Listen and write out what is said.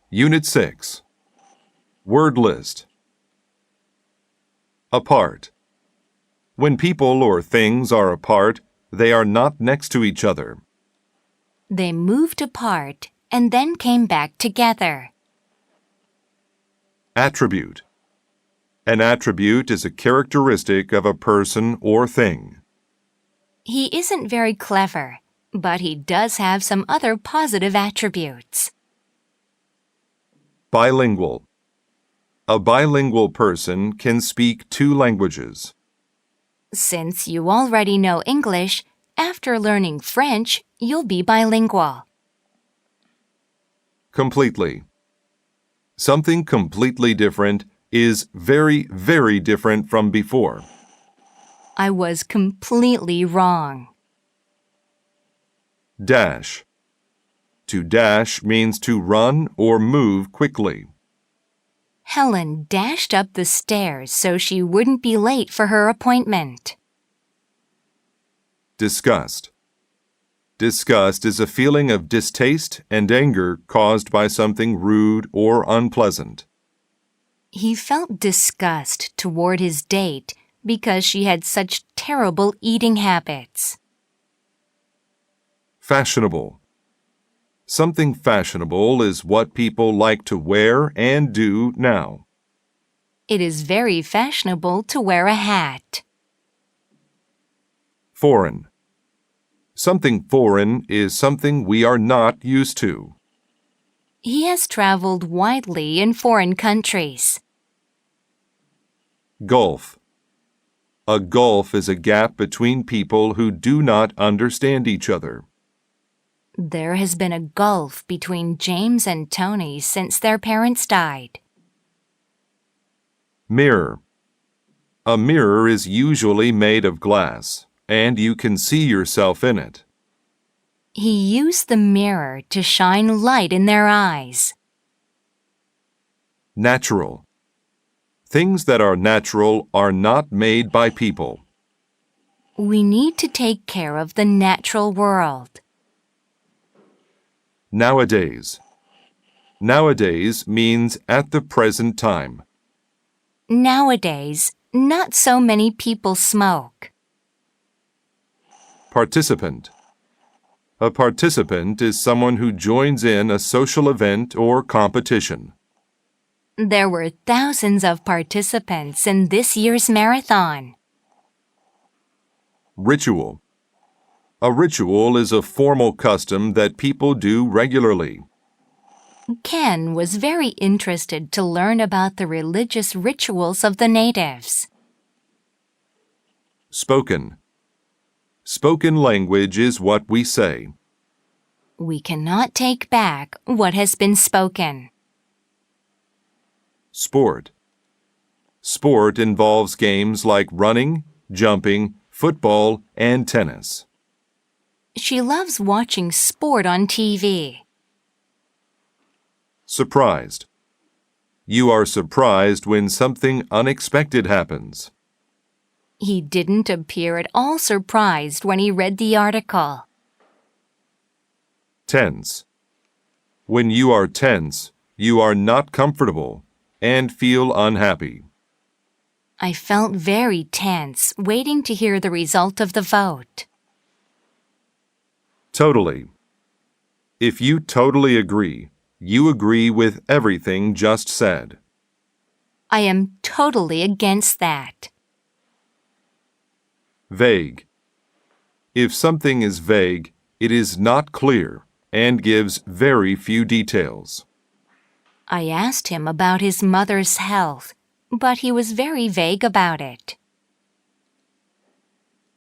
Unit 6. Word list. Apart. When people or things are apart, they are not next to each other. They moved apart and then came back together. Attribute. An attribute is a characteristic of a person or thing. He isn't very clever, but he does have some other positive attributes. Bilingual. A bilingual person can speak 2 languages. Since you already know English, after learning French, you'll be bilingual. Completely. Something completely different is very, very different from before. I was completely wrong. Dash. To dash means to run or move quickly. Helen dashed up the stairs so she wouldn't be late for her appointment. Disgust. Disgust is a feeling of distaste and anger caused by something rude or unpleasant. He felt disgust toward his date because she had such terrible eating habits. Fashionable. Something fashionable is what people like to wear and do now. It is very fashionable to wear a hat. Foreign. Something foreign is something we are not used to. He has traveled widely in foreign countries. Gulf. A gulf is a gap between people who do not understand each other. There has been a gulf between James and Tony since their parents died. Mirror. A mirror is usually made of glass, and you can see yourself in it. He used the mirror to shine light in their eyes. Natural. Things that are natural are not made by people. We need to take care of the natural world. Nowadays. Nowadays means at the present time. Nowadays, not so many people smoke. Participant. A participant is someone who joins in a social event or competition. There were thousands of participants in this year's marathon. Ritual. A ritual is a formal custom that people do regularly. Ken was very interested to learn about the religious rituals of the natives. Spoken. Spoken language is what we say. We cannot take back what has been spoken. Sport. Sport involves games like running, jumping, football, and tennis. She loves watching sport on TV. Surprised. You are surprised when something unexpected happens. He didn't appear at all surprised when he read the article. Tense. When you are tense, you are not comfortable and feel unhappy. I felt very tense waiting to hear the result of the vote. Totally. If you totally agree, you agree with everything just said. I am totally against that. Vague. If something is vague, it is not clear and gives very few details. I asked him about his mother's health, but he was very vague about it.